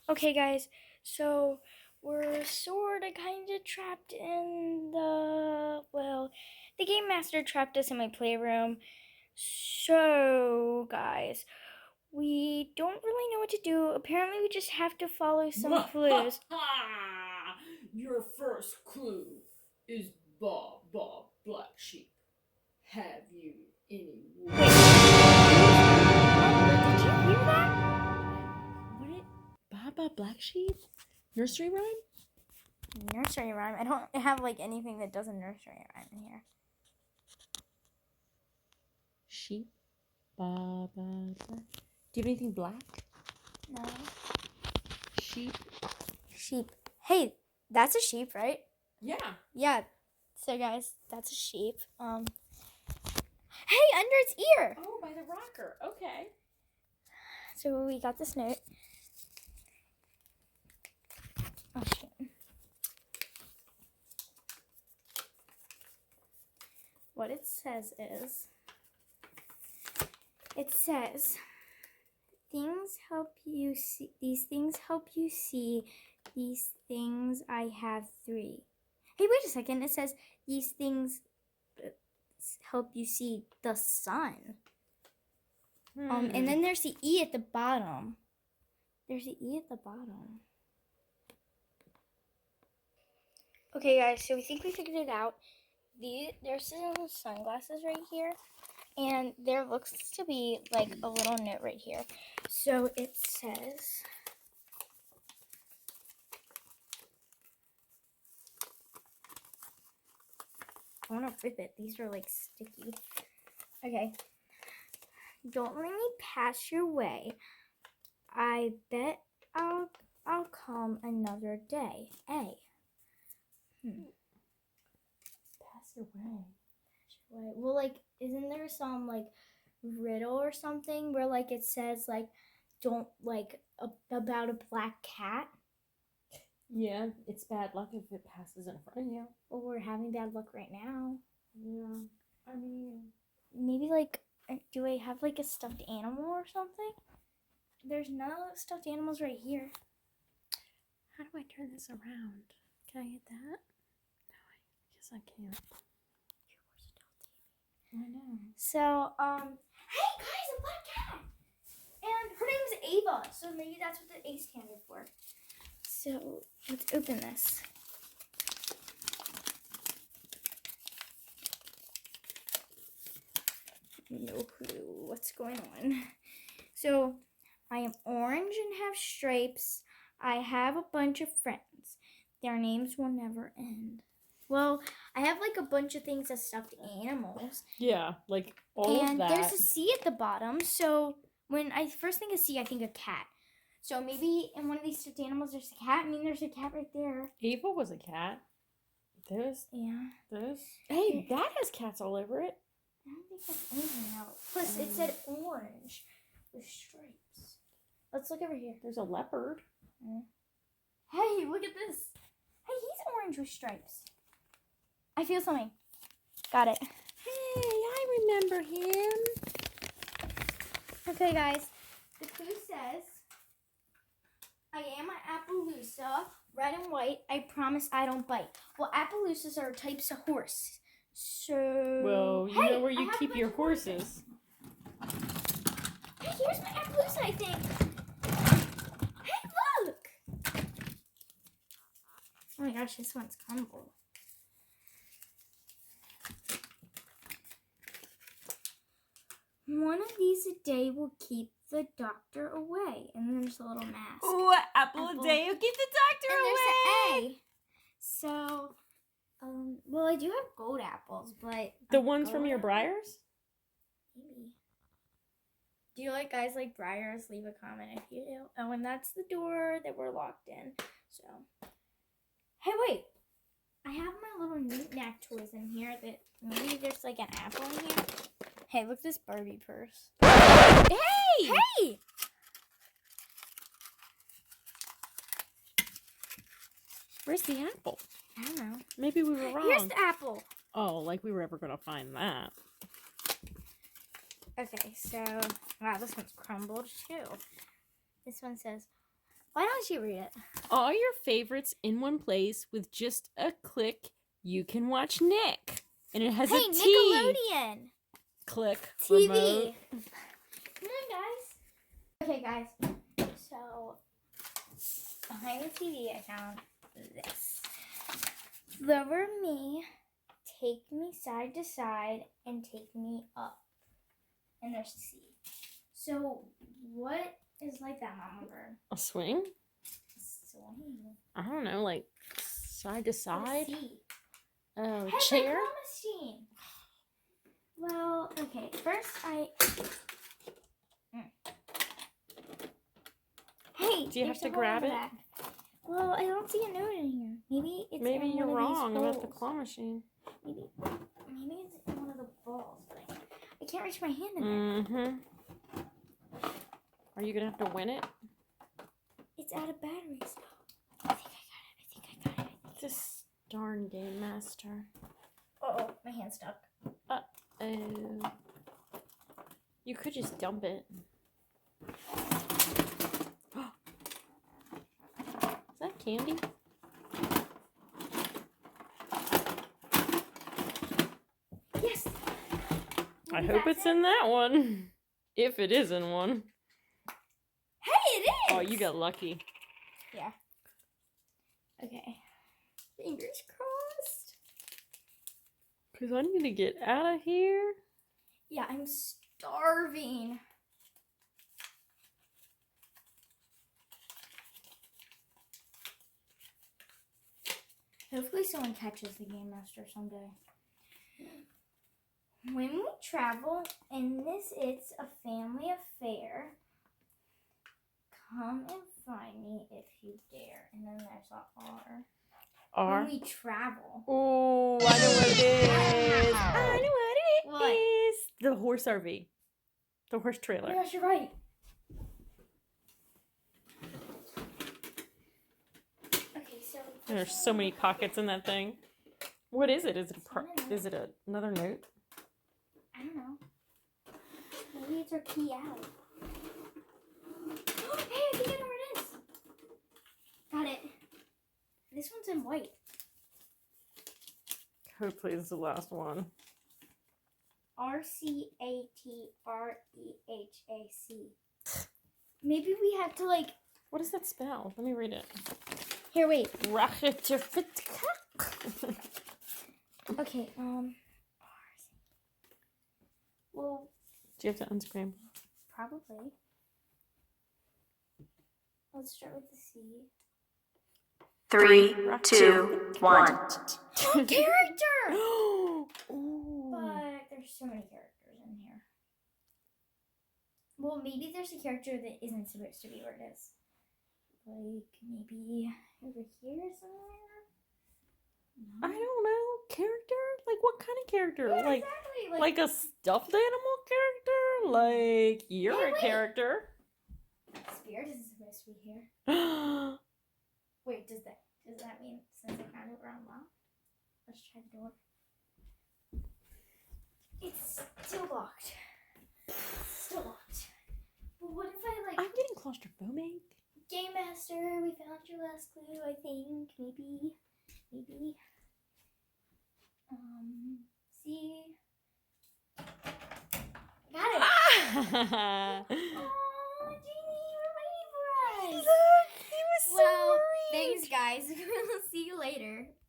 Okay, guys, so we're sort of kind of trapped in the game master trapped us in my playroom. So, guys, we don't really know what to do. Apparently, we just have to follow some clues. Your first clue is Bob Black Sheep. Have you any wool? Wait, did you hear that? What? Baba Black Sheep? Nursery rhyme? Nursery rhyme. I don't have anything that does a nursery rhyme in here. Sheep. Baba Black. Do you have anything black? No. Sheep. Sheep. Hey, that's a sheep, right? Yeah. Yeah. So, guys, that's a sheep. Hey, under its ear. Oh, by the rocker. Okay. So we got this note. Oh, shit. What it says is, things help you see, these things help you see, these things I have 3. Hey, wait a second. It says, these things help you see the sun. And then there's the E at the bottom. Okay, guys, so we think we figured it out. There's some sunglasses right here, and there looks to be a little note right here. So it says, I want to rip it. These are sticky. Okay. Don't let me pass your way. I bet I'll come another day. A. Pass your way. Well, isn't there some riddle or something where it says don't about a black cat? Yeah, it's bad luck if it passes in front of you. Well, we're having bad luck right now. Yeah. I mean, maybe do I have a stuffed animal or something? There's no stuffed animals right here. how do I turn this around? Can I hit that? No, I guess I can't. I know. So, hey guys, a black cat! And her name's Ava, so maybe that's what the A stands for. So, let's open this. No clue what's going on. So, I am orange and have stripes. I have a bunch of friends. Their names will never end. Well, I have a bunch of things as stuffed animals. Yeah, all of that. And there's a C at the bottom. So when I first think of C, I think of cat. So maybe in one of these stuffed animals, there's a cat. I mean, there's a cat right there. Ava was a cat. There's. Yeah. Hey, that has cats all over it. I don't think that's anything else. Plus, it said orange with stripes. Let's look over here. There's a leopard. Hey, look at this. Hey, he's orange with stripes. I feel something. Got it. Hey, I remember him. Okay, guys. The clue says, I am an Appaloosa, red and white. I promise I don't bite. Well, Appaloosas are types of horse. So... Well, you know where you keep your horses. Hey, here's my Appaloosa, I think. Hey, look! Oh my gosh, this one's crumbled. One of these a day will keep the doctor away. And then there's a little mask. Ooh, apple a day will keep the doctor away. There's an A. So, well, I do have gold apples, but... The ones from your briars? Maybe. Do you guys like briars? Leave a comment if you do. Oh, and that's the door that we're locked in. So, hey, wait. I have my little knick-knack toys in here that maybe there's an apple in here. Hey, look at this Barbie purse. Hey! Hey! Where's the apple? I don't know. Maybe we were wrong. Here's the apple. Oh, like we were ever going to find that. Okay, so, wow, this one's crumbled too. This one says, Why don't you read it? All your favorites in one place with just a click. You can watch Nick, and it has Hey, a T. Nickelodeon. Click. TV. Remote. Come on, guys. Okay, guys. So, behind the TV, I found this. Lower me, take me side to side, and take me up. And there's C. So, what is like that, Mama Bird? A swing? Swing. I don't know, like side to side. C. Oh, Hey, chair. my machine. Well, okay. First, Hey, Do you have there's to a hole grab in the it? back. Well, I don't see a note in here. Maybe it's Maybe in you're one of these wrong about the holes. claw machine. Maybe it's in one of the balls, but I can't reach my hand in there. Mm-hmm. Are you gonna have to win it? It's out of batteries. I think I got it. This darn game master. Uh-oh, my hand's stuck. Oh. You could just dump it. Is that candy? Yes! I Maybe hope that's it's it? in that one. If it is in one. Hey, it is! Oh, you got lucky. Yeah. Okay. Fingers crossed. Because I need to get out of here. Yeah, I'm starving. Hopefully someone catches the Game Master someday. When we travel, and this it's a family affair, come and find me if you dare. And then there's a R. R. When we travel. Oh, I know what it is. I know what it What? is. The horse RV. The horse Oh trailer. my gosh, you're right. Okay, so There's so many pockets in that thing. What is it? Is it another note? I don't know. Maybe it's our key out. Hey, I think I know where it is. Got it. This one's in white. Hopefully this is the last one. RCATREHAC. Maybe we have to like. What does that spell? Let me read it. Here, wait. Okay. Well, Do you have to unscramble? probably. Let's start with the C. 3, 2, 1. Character! Ooh. But there's so many characters in here. Well, maybe there's a character that isn't supposed to be where it is. Like, maybe over here somewhere? I don't know. Character? Like what kind of character? Yeah, like exactly. like a stuffed animal character? Like you're Hey, a wait. character. Spirit isn't supposed to be here. Oh, Wait, does that mean since I found it we're unlocked? Let's try the door. It's still locked. Still locked. Well, what if I like I'm getting claustrophobic. Game Master, we found your last clue, I think. Maybe. See. Got it. Oh, Jeannie, you're waiting for us. Look, he was so Well, worried. thanks, guys. We'll see you later.